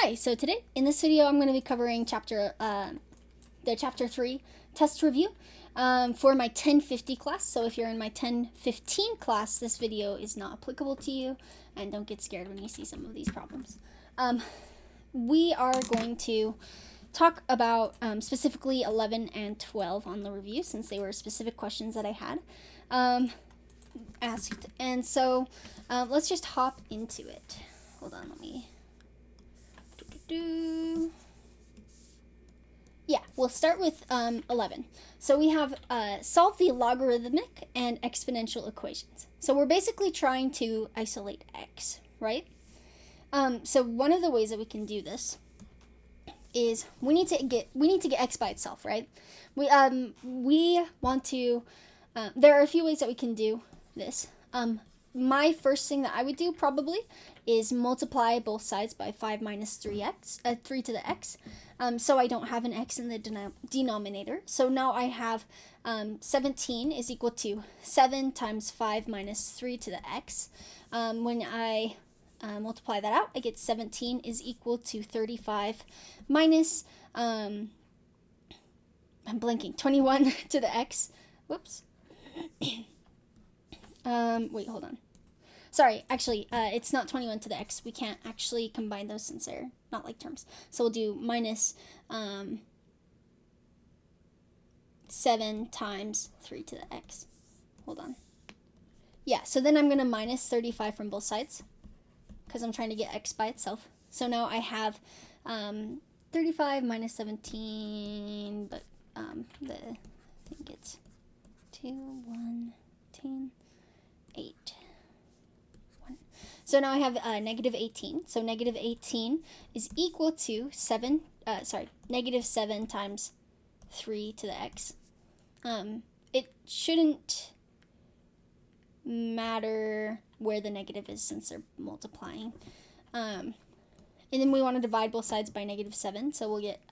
Hi, so today in this video I'm going to be covering the chapter 3 test review for my 1050 class. So if you're in my 1015 class, this video is not applicable to you, and don't get scared when you see some of these problems. We are going to talk about specifically 11 and 12 on the review, since they were specific questions that I had asked. And so let's just hop into it. Hold on, let me... Yeah, we'll start with 11. So we have solve the logarithmic and exponential equations. So we're basically trying to isolate x, right? So one of the ways that we can do this is we need to get x by itself, right? We want to. There are a few ways that we can do this. My first thing that I would do probably is multiply both sides by 5 minus 3x, 3 to the x, so I don't have an x in the denominator. So now I have 17 is equal to 7 times 5 minus 3 to the x. When I multiply that out, I get 17 is equal to 35 minus, I'm blanking, 21 to the x. Whoops. Wait, hold on. Sorry, actually, it's not 21 to the x. We can't actually combine those since they're not like terms. So we'll do minus 7 times 3 to the x. Hold on. Yeah, so then I'm going to minus 35 from both sides because I'm trying to get x by itself. So now I have 35 minus 17, but I think it's 2, 1, 10, 8. So now I have negative 18. So negative 18 is equal to negative 7 times 3 to the x. It shouldn't matter where the negative is since they're multiplying. And then we want to divide both sides by negative 7. So we'll get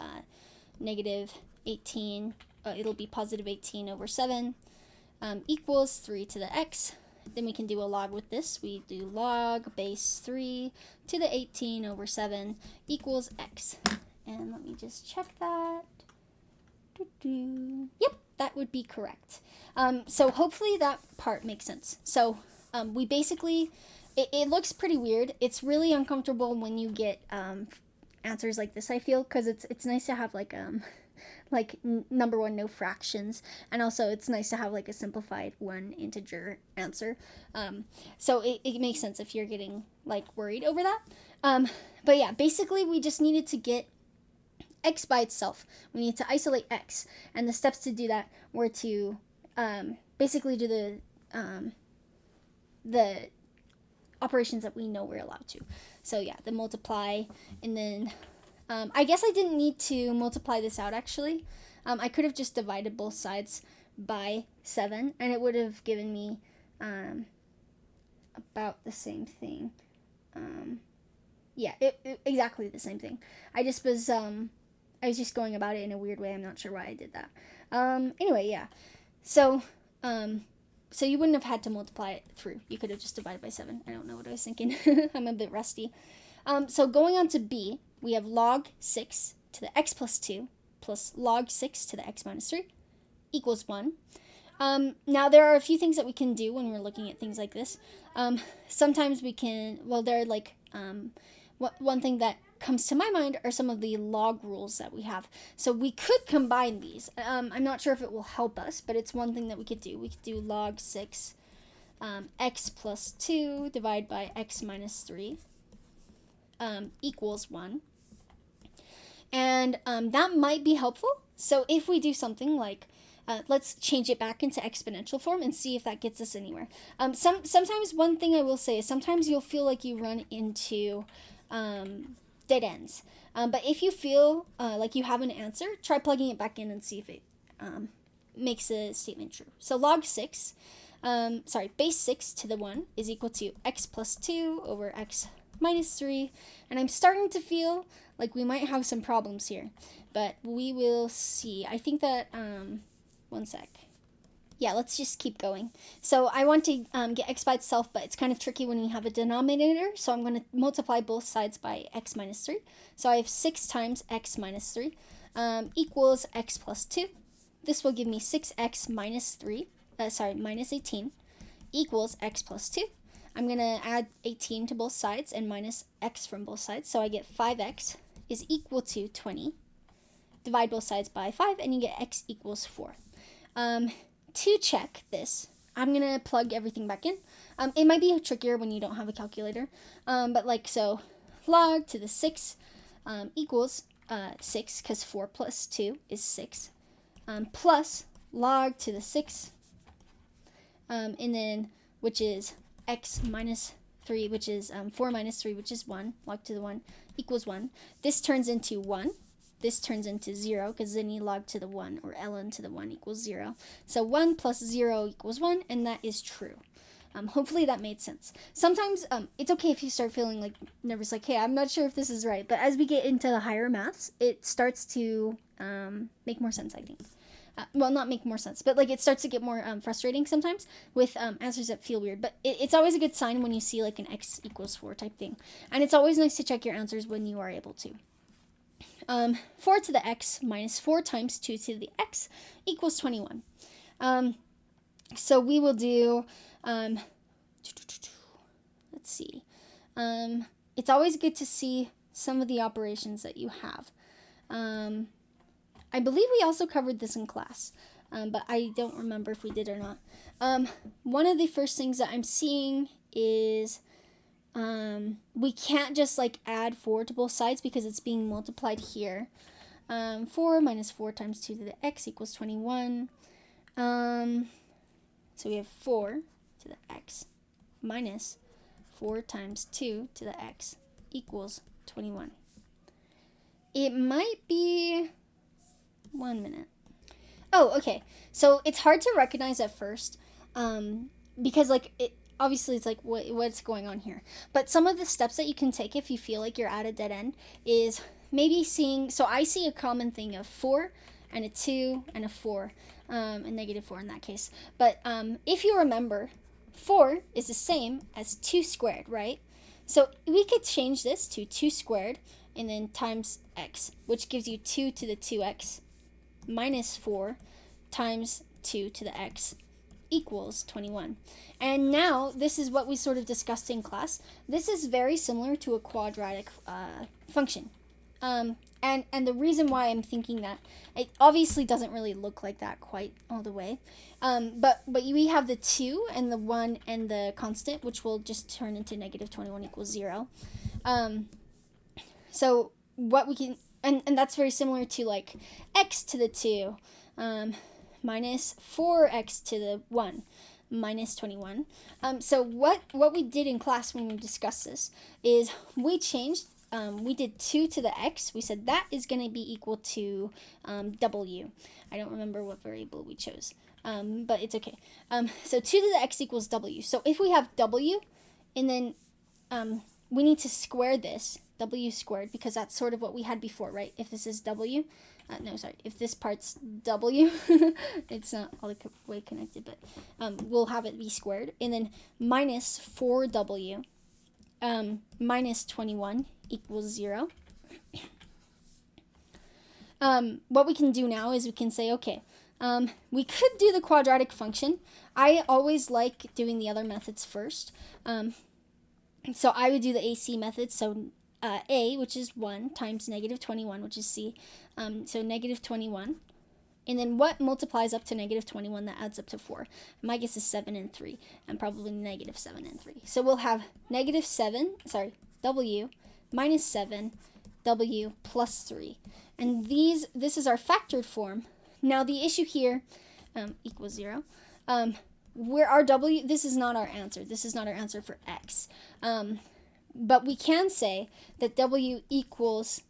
negative 18. It'll be positive 18 over 7 equals 3 to the x. Then we can do a log with this. We do log base 3 to the 18 over 7 equals x. And let me just check that. Yep, that would be correct. So hopefully that part makes sense. So we basically, it looks pretty weird. It's really uncomfortable when you get answers like this, I feel, because it's nice to have number one, no fractions, and also it's nice to have like a simplified one integer answer. So it makes sense if you're getting like worried over that. But yeah, basically we just needed to get x by itself. We need to isolate x, and the steps to do that were to basically do the operations that we know we're allowed to. So yeah, the multiply, and then I guess I didn't need to multiply this out, actually. I could have just divided both sides by 7, and it would have given me about the same thing. Yeah, exactly the same thing. I was just going about it in a weird way. I'm not sure why I did that. Anyway, yeah. So you wouldn't have had to multiply it through. You could have just divided by 7. I don't know what I was thinking. I'm a bit rusty. So going on to B, we have log 6 to the x plus 2 plus log 6 to the x minus 3 equals 1. Now, there are a few things that we can do when we're looking at things like this. Sometimes we can, one thing that comes to my mind are some of the log rules that we have. So we could combine these. I'm not sure if it will help us, but it's one thing that we could do. We could do log 6 x plus 2 divided by x minus 3 equals 1. And that might be helpful. So if we do something like, let's change it back into exponential form and see if that gets us anywhere. Sometimes one thing I will say is sometimes you'll feel like you run into dead ends. But if you feel like you have an answer, try plugging it back in and see if it makes the statement true. So log 6, base 6 to the 1 is equal to x plus 2 over x minus 3. And I'm starting to feel like we might have some problems here, but we will see. I think that, one sec. Yeah, let's just keep going. So I want to get x by itself, but it's kind of tricky when you have a denominator. So I'm going to multiply both sides by x minus 3. So I have 6 times x minus 3 equals x plus 2. This will give me 6x minus 3, minus 18 equals x plus 2. I'm going to add 18 to both sides and minus x from both sides. So I get 5x is equal to 20. Divide both sides by 5 and you get x equals 4. To check this, I'm going to plug everything back in. It might be trickier when you don't have a calculator. But like so, log to the 6 equals 6, because 4 plus 2 is 6. Plus log to the 6, and then which is x minus 3, which is 4 minus 3, which is 1. Log to the 1 equals 1. This turns into 1. This turns into 0, because then you log to the 1, or ln to the 1 equals 0. So 1 plus 0 equals 1, and that is true. Hopefully that made sense. Sometimes it's okay if you start feeling like nervous, like, hey, I'm not sure if this is right. But as we get into the higher maths, it starts to make more sense, I think. Well, not make more sense, but like it starts to get more frustrating sometimes with answers that feel weird. But it's always a good sign when you see like an x equals 4 type thing. And it's always nice to check your answers when you are able to. 4 to the x minus 4 times 2 to the x equals 21. So we will do, let's see. It's always good to see some of the operations that you have. I believe we also covered this in class, but I don't remember if we did or not. One of the first things that I'm seeing is we can't just like add 4 to both sides because it's being multiplied here. 4 minus 4 times 2 to the x equals 21. So we have 4 to the x minus 4 times 2 to the x equals 21. It might be 1 minute. Oh, okay. So it's hard to recognize at first because like obviously it's like what's going on here. But some of the steps that you can take if you feel like you're at a dead end is maybe seeing, so I see a common thing of 4 and a 2 and a 4, and negative 4 in that case. But if you remember, 4 is the same as 2 squared, right? So we could change this to 2 squared and then times x, which gives you 2 to the 2x minus 4 times 2 to the x equals 21. And now this is what we sort of discussed in class. This is very similar to a quadratic function. And the reason why I'm thinking that, it obviously doesn't really look like that quite all the way. But we have the 2 and the 1 and the constant, which will just turn into negative 21 equals 0. So what we can, and that's very similar to like x to the 2 minus 4x to the 1 minus 21. So what we did in class when we discussed this is we changed, we did 2 to the x. We said that is going to be equal to w. I don't remember what variable we chose, but it's okay. So 2 to the x equals w. So if we have w, and then we need to square this, w squared, because that's sort of what we had before, right? If this is w, if this part's w, it's not all the way connected, but we'll have it be squared, and then minus 4w minus 21 equals 0. What we can do now is we can say, okay, we could do the quadratic function. I always like doing the other methods first. So I would do the AC method. So A, which is 1, times negative 21, which is C. So negative 21. And then what multiplies up to negative 21 that adds up to 4? My guess is 7 and 3, and probably negative 7 and 3. So we'll have negative 7, W minus 7, W plus 3. And this is our factored form. Now the issue here equals 0. Where our W, this is not our answer. This is not our answer for X. But we can say that W equals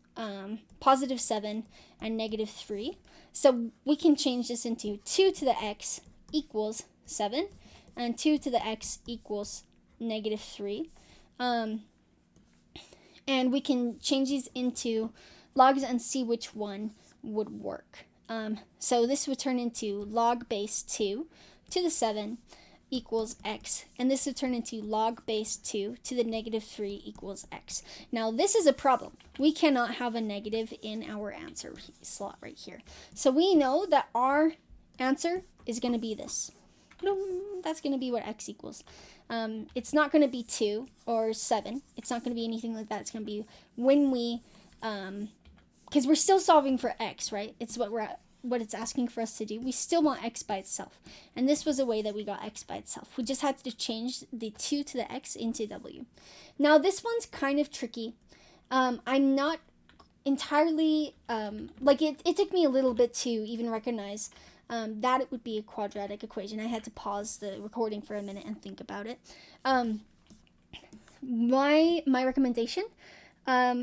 positive 7 and negative 3. So we can change this into 2 to the x equals 7 and 2 to the x equals negative 3. And we can change these into logs and see which one would work. So this would turn into log base 2 to the 7 equals x, and this would turn into log base 2 to the negative 3 equals x. Now this is a problem. We cannot have a negative in our answer slot right here. So we know that our answer is going to be this. That's going to be what x equals. It's not going to be 2 or 7. It's not going to be anything like that. It's going to be when we, because we're still solving for x, right? It's what it's asking for us to do. We still want x by itself. And this was a way that we got x by itself. We just had to change the 2 to the x into w. Now this one's kind of tricky. I'm not entirely, it took me a little bit to even recognize that it would be a quadratic equation. I had to pause the recording for a minute and think about it. My recommendation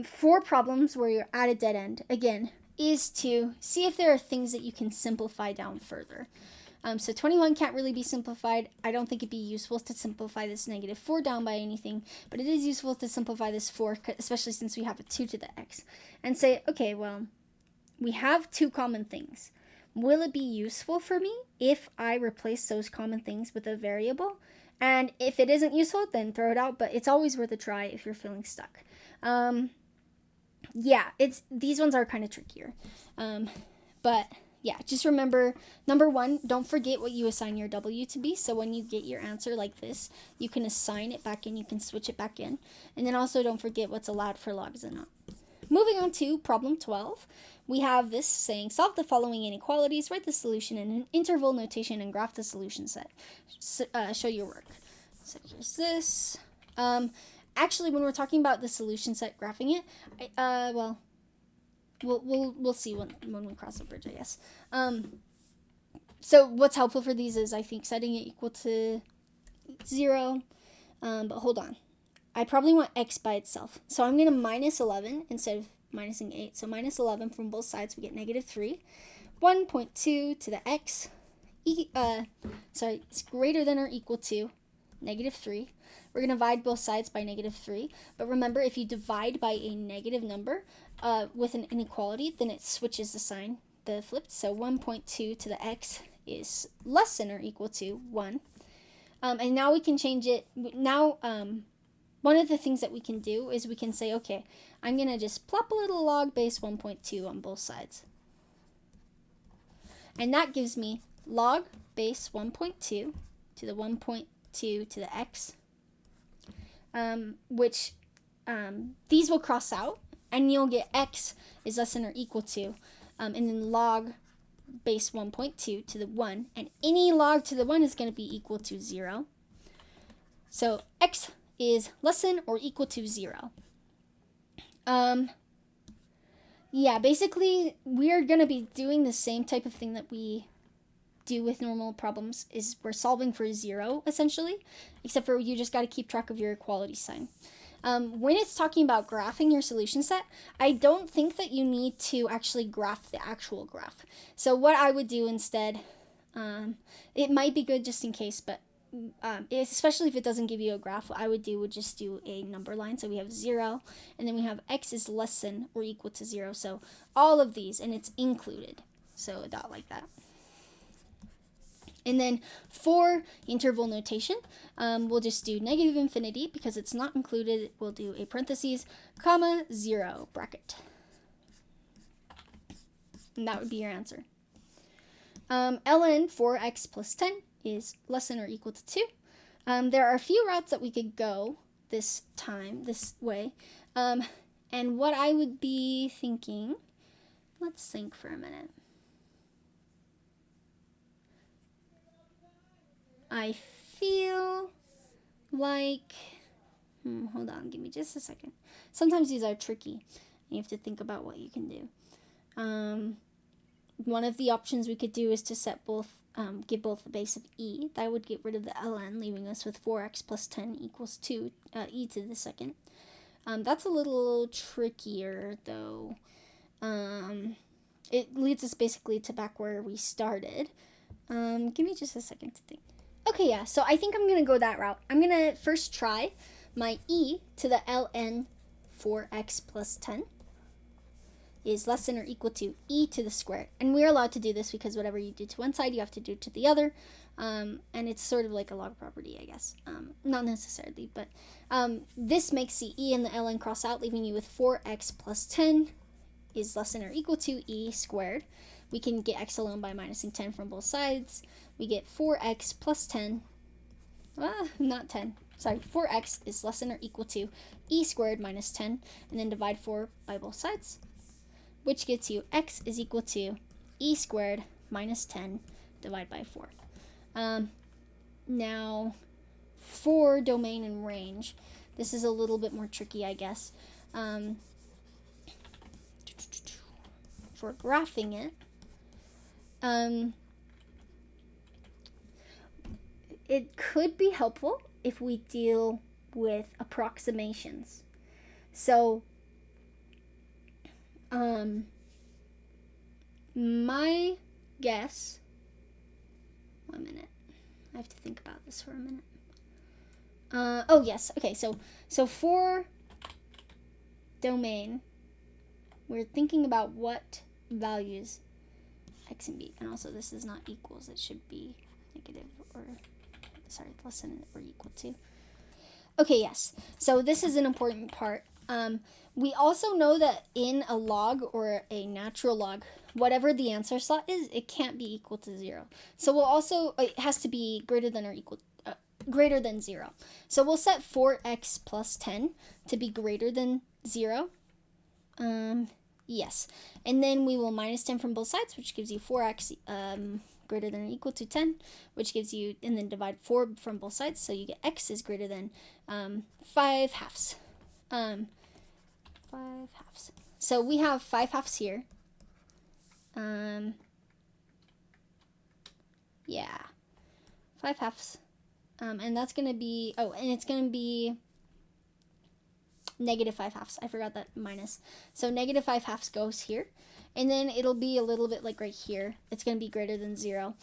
for problems where you're at a dead end, again, is to see if there are things that you can simplify down further. So 21 can't really be simplified. I don't think it'd be useful to simplify this negative 4 down by anything, but it is useful to simplify this 4, especially since we have a 2 to the x, and say, okay, well, we have 2 common things. Will it be useful for me if I replace those common things with a variable? And if it isn't useful, then throw it out, but it's always worth a try if you're feeling stuck. Yeah, these ones are kind of trickier. But yeah, just remember, number 1, don't forget what you assign your w to be. So when you get your answer like this, you can assign it back in, you can switch it back in. And then also don't forget what's allowed for logs and not. Moving on to problem 12, we have this saying, solve the following inequalities, write the solution in an interval notation, and graph the solution set. Show your work. So here's this. Actually, when we're talking about the solution set, graphing it, well, we'll see when we cross the bridge, I guess. So what's helpful for these is, I think, setting it equal to 0. But hold on. I probably want x by itself. So I'm going to minus 11 instead of minusing 8. So minus 11 from both sides, we get negative 3. 1.2 to the x, it's greater than or equal to negative 3. We're going to divide both sides by negative 3. But remember, if you divide by a negative number with an inequality, then it switches the sign, the flipped. So 1.2 to the x is less than or equal to 1. And now we can change it. Now, one of the things that we can do is we can say, okay, I'm going to just plop a little log base 1.2 on both sides. And that gives me log base 1.2 to the 1.2 to the x, which these will cross out, and you'll get x is less than or equal to, and then log base 1.2 to the 1, and any log to the 1 is going to be equal to 0. So x is less than or equal to 0. Yeah, basically, we're going to be doing the same type of thing that we do with normal problems, is we're solving for 0, essentially, except for you just got to keep track of your equality sign. When it's talking about graphing your solution set, I don't think that you need to actually graph the actual graph. So what I would do instead, it might be good just in case, but especially if it doesn't give you a graph, what I would just do a number line. So we have 0, and then we have x is less than or equal to 0. So all of these, and it's included. So a dot like that. And then for interval notation, we'll just do negative infinity because it's not included. We'll do a parentheses, comma, 0, bracket. And that would be your answer. ln for x plus 10 is less than or equal to 2. There are a few routes that we could go this way. And what I would be thinking, let's think for a minute. I feel like, hold on, give me just a second. Sometimes these are tricky. You have to think about what you can do. One of the options we could do is to set both, give both the base of e. That would get rid of the ln, leaving us with 4x plus 10 equals 2, e to the second. That's a little trickier, though. It leads us basically to back where we started. Give me just a second to think. Okay, yeah, so I think I'm going to go that route. I'm going to first try my e to the ln for x plus 10. is less than or equal to e to the squared. And we're allowed to do this because whatever you do to one side, you have to do to the other. And it's sort of like a log property, I guess. Not necessarily, but this makes the e and the ln cross out, leaving you with 4x plus 10 is less than or equal to e squared. We can get x alone by minusing 10 from both sides. We get 4x plus 10. Not 10. Sorry, 4x is less than or equal to e squared minus 10. And then divide 4 by both sides, which gets you x is equal to e squared minus 10 divided by 4. Now, for domain and range, this is a little bit more tricky, I guess. For graphing it, it could be helpful if we deal with approximations. So, my guess, 1 minute, I have to think about this for a minute. Oh yes, okay, so for domain, we're thinking about what values x and b, and also this is not equals, it should be negative or, sorry, less than or equal to. Okay, yes, so this is an important part. We also know that in a log or a natural log, whatever the answer slot is, it can't be equal to 0. So we'll also, it has to be greater than or equal, greater than 0. So we'll set 4x plus 10 to be greater than 0. Yes. And then we will minus 10 from both sides, which gives you 4x greater than or equal to 10, which gives you, and then divide 4 from both sides, so you get x is greater than 5 halves. 5 halves. So we have 5 halves here. Yeah. 5 halves. And that's going to be, oh, and it's going to be negative 5 halves. I forgot that minus. So negative 5 halves goes here. And then it'll be a little bit like right here. It's going to be greater than 0.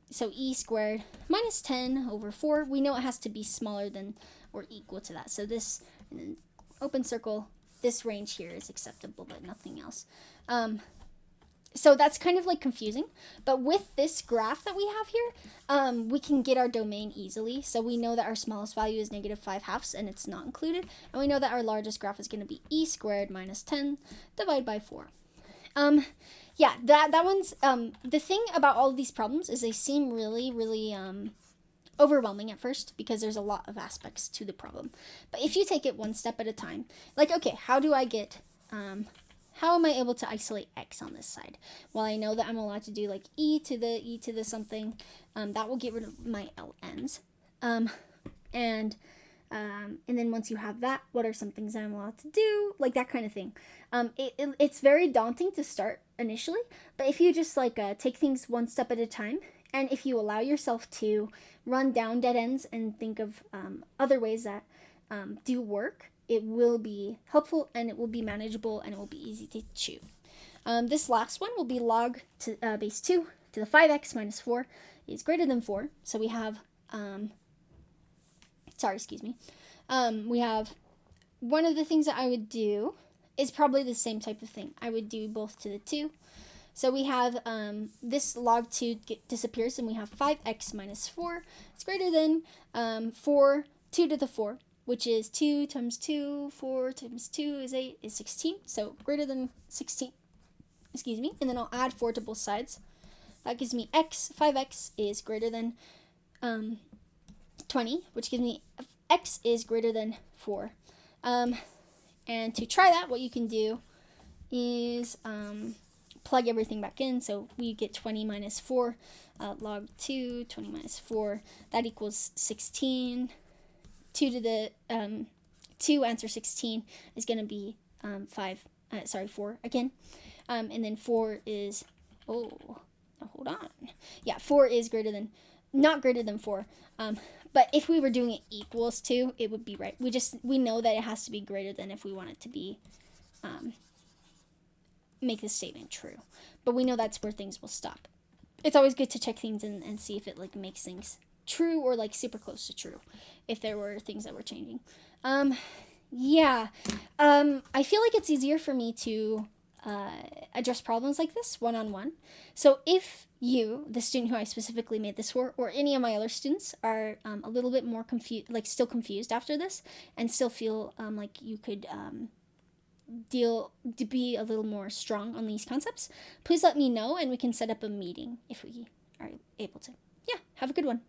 So e squared minus 10 over 4. We know it has to be smaller than or equal to that. So this, and then open circle, this range here is acceptable, but nothing else. So that's kind of like confusing. But with this graph that we have here, we can get our domain easily. So we know that our smallest value is negative 5 halves, and it's not included. And we know that our largest graph is going to be e squared minus 10 divided by 4. Yeah, that one's, the thing about all of these problems is they seem really, really overwhelming at first because there's a lot of aspects to the problem. But if you take it one step at a time, like, okay, how do I get, how am I able to isolate x on this side? Well, I know that I'm allowed to do like e to the something. That will get rid of my ln's. And then once you have that, what are some things I'm allowed to do? Like that kind of thing. It's very daunting to start initially, but if you just like take things one step at a time, and if you allow yourself to run down dead ends and think of other ways that do work, it will be helpful and it will be manageable and it will be easy to chew. This last one will be log to base 2 to the 5x minus 4 is greater than 4. So we have, we have one of the things that I would do is probably the same type of thing. I would do both to the 2. So we have this log 2 disappears and we have 5x minus 4. It's greater than 2 to the 4, which is 2 times 2, 4 times 2 is 8, is 16. So greater than 16, excuse me. And then I'll add 4 to both sides. That gives me x, 5x is greater than 20, which gives me x is greater than 4. And to try that, what you can do is plug everything back in. So we get 20 minus 4, log 2, 20 minus 4, that equals 16. 2 to the 2 answer 16 is going to be 4 again. And then 4 is, hold on. Yeah, 4 is not greater than 4. But if we were doing it equals to, it would be right. We know that it has to be greater than if we want it to be, make this statement true. But we know that's where things will stop. It's always good to check things and see if it like makes things true or like super close to true if there were things that were changing. I feel like it's easier for me to address problems like this one-on-one. So if you, the student who I specifically made this for, or any of my other students are a little bit more confused, like still confused after this, and still feel like you could deal to be a little more strong on these concepts, please let me know and we can set up a meeting if we are able to. Yeah, have a good one.